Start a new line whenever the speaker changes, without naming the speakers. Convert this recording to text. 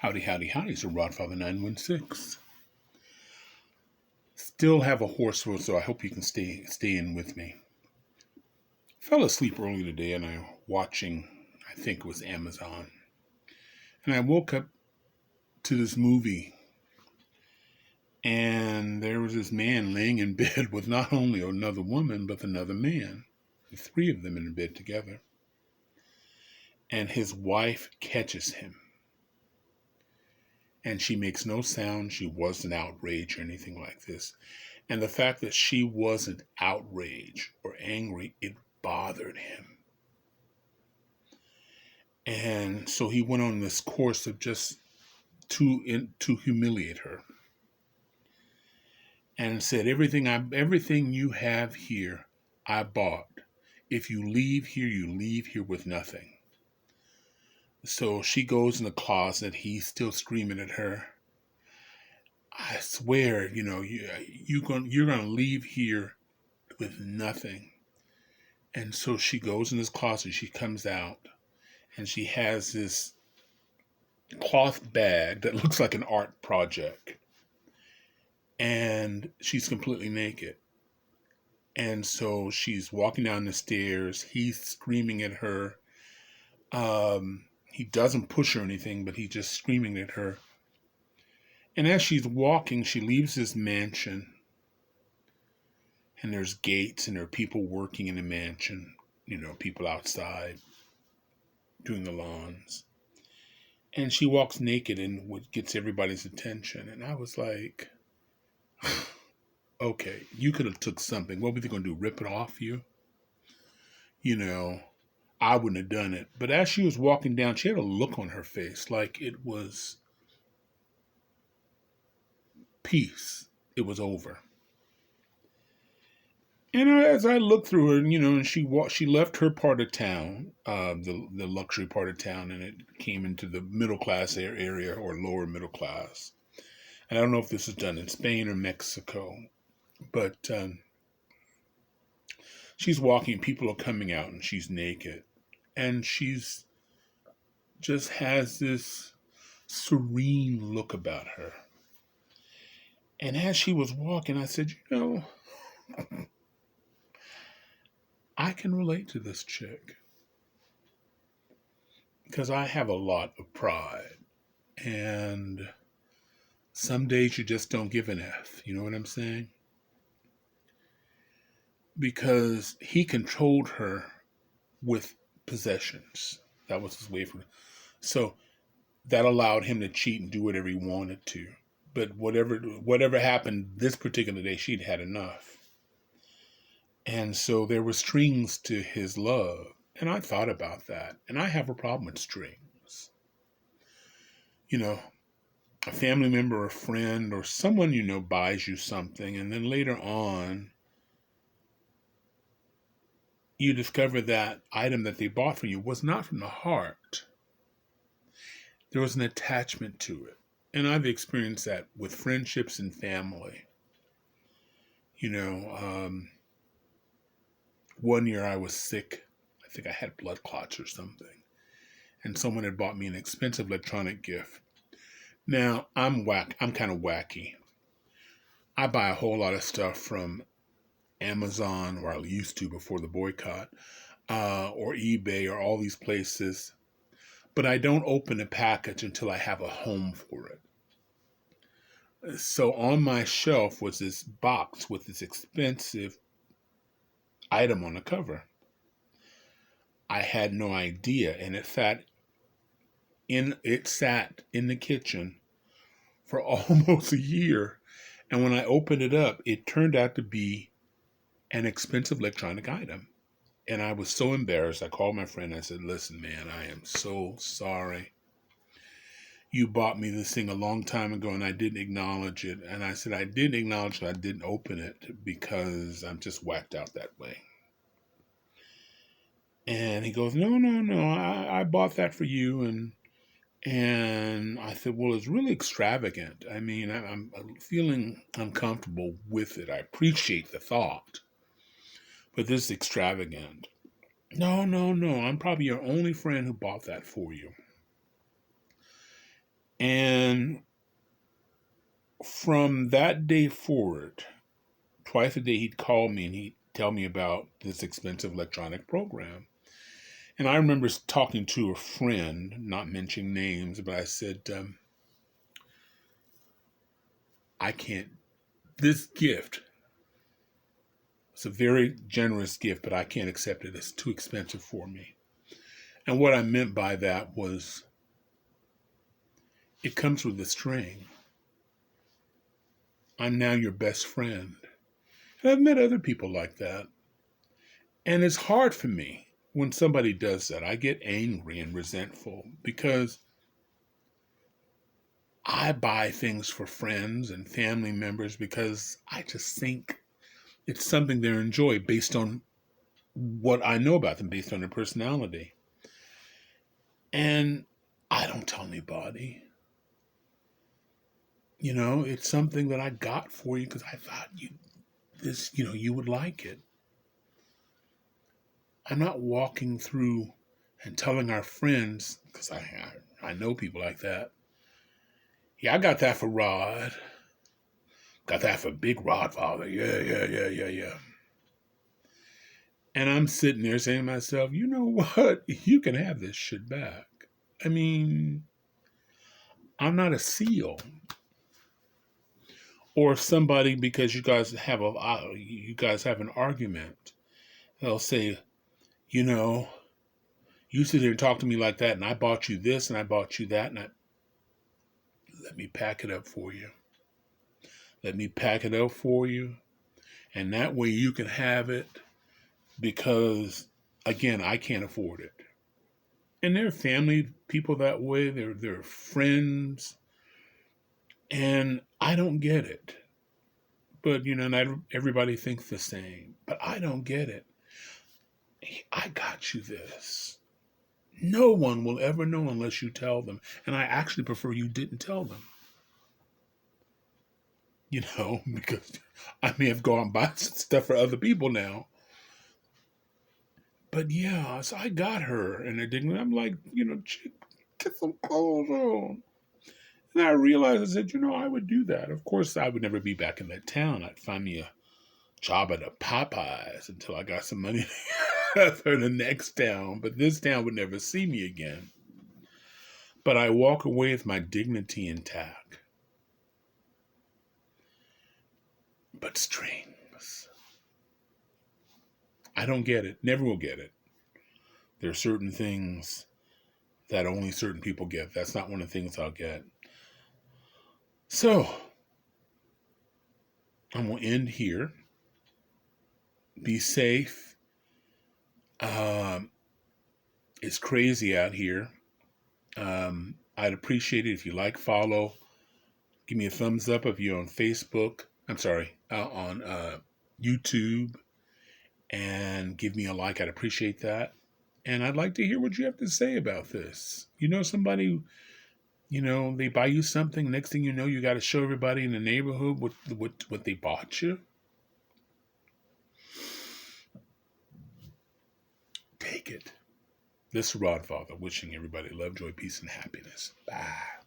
Howdy, howdy, howdy. It's Rodfather 916. Still have a hoarse voice, so I hope you can stay in with me. Fell asleep early today and I watching, I think it was Amazon. And I woke up to this movie and there was this man laying in bed with not only another woman, but another man. The three of them in bed together. And his wife catches him. And she makes no sound. She wasn't outraged or anything like this. And the fact that she wasn't outraged or angry, it bothered him. And so he went on this course of just to humiliate her. And said, everything you have here, I bought. If you leave here, you leave here with nothing. So she goes in the closet. He's still screaming at her. I swear, you're gonna leave here with nothing. And so she goes in this closet. She comes out, and she has this cloth bag that looks like an art project, and she's completely naked. And so she's walking down the stairs. He's screaming at her. He doesn't push her or anything, but he's just screaming at her. And as she's walking, she leaves this mansion. And there's gates and there are people working in the mansion. People outside doing the lawns. And she walks naked and what gets everybody's attention. And I was like, okay, you could have took something. What were they going to do? Rip it off you? I wouldn't have done it. But as she was walking down, she had a look on her face like it was peace. It was over. And as I looked through her, and she left her part of town, the luxury part of town, and it came into the middle class area or lower middle class. And I don't know if this is done in Spain or Mexico, but she's walking, people are coming out, and she's naked. And she's just has this serene look about her. And as she was walking, I said, I can relate to this chick. Because I have a lot of pride. And some days you just don't give an F. You know what I'm saying? Because he controlled her with possessions. That was his way for it. So that allowed him to cheat and do whatever he wanted to. But whatever happened this particular day, she'd had enough. And so there were strings to his love. And I thought about that. And I have a problem with strings. A family member or friend or someone buys you something. And then later on, you discover that item that they bought for you was not from the heart. There was an attachment to it. And I've experienced that with friendships and family. One year I was sick. I think I had blood clots or something. And someone had bought me an expensive electronic gift. Now, I'm kind of wacky. I buy a whole lot of stuff from Amazon, or I used to before the boycott, or eBay, or all these places. But I don't open a package until I have a home for it. So on my shelf was this box with this expensive item on the cover. I had no idea, and it sat in the kitchen for almost a year. And when I opened it up, it turned out to be an expensive electronic item. And I was so embarrassed. I called my friend. I said, listen, man, I am so sorry. You bought me this thing a long time ago and I didn't acknowledge it. And I said, I didn't acknowledge it. I didn't open it because I'm just whacked out that way. And he goes, no, I bought that for you. And I said, well, it's really extravagant. I mean, I'm feeling uncomfortable with it. I appreciate the thought, but this is extravagant. No, I'm probably your only friend who bought that for you. And from that day forward, twice a day he'd call me and he'd tell me about this expensive electronic program. And I remember talking to a friend, not mentioning names, but I said, I can't, this gift, it's a very generous gift, but I can't accept it. It's too expensive for me. And what I meant by that was it comes with a string. I'm now your best friend. And I've met other people like that. And it's hard for me when somebody does that. I get angry and resentful because I buy things for friends and family members because I just think it's something they enjoy based on what I know about them, based on their personality. And I don't tell anybody. It's something that I got for you because I thought you would like it. I'm not walking through and telling our friends, because I know people like that. Yeah, I got that for Rod. Got that for Big Rod Father. Yeah. And I'm sitting there saying to myself, you know what? You can have this shit back. I mean, I'm not a SEAL. Or somebody, because you guys have an argument, they'll say, you sit here and talk to me like that, and I bought you this and I bought you that, and let me pack it up for you. Let me pack it up for you, and that way you can have it, because again, I can't afford it. And there are family people that way. They're friends, and I don't get it. But not everybody thinks the same. But I don't get it. I got you this. No one will ever know unless you tell them. And I actually prefer you didn't tell them. Because I may have gone buy stuff for other people now. But yeah, so I got her and I'm like, chick, get some clothes on. And I realized, I said, I would do that. Of course, I would never be back in that town. I'd find me a job at a Popeyes until I got some money for the next town. But this town would never see me again. But I walk away with my dignity intact. But strings, I don't get it. Never will get it. There are certain things that only certain people get. That's not one of the things I'll get. So, I'm going to end here. Be safe. It's crazy out here. I'd appreciate it if you follow. Give me a thumbs up if you're on Facebook. I'm sorry, on YouTube. And give me a like. I'd appreciate that. And I'd like to hear what you have to say about this. Somebody, they buy you something. Next thing you know, you got to show everybody in the neighborhood what they bought you. Take it. This is Rod Father wishing everybody love, joy, peace, and happiness. Bye.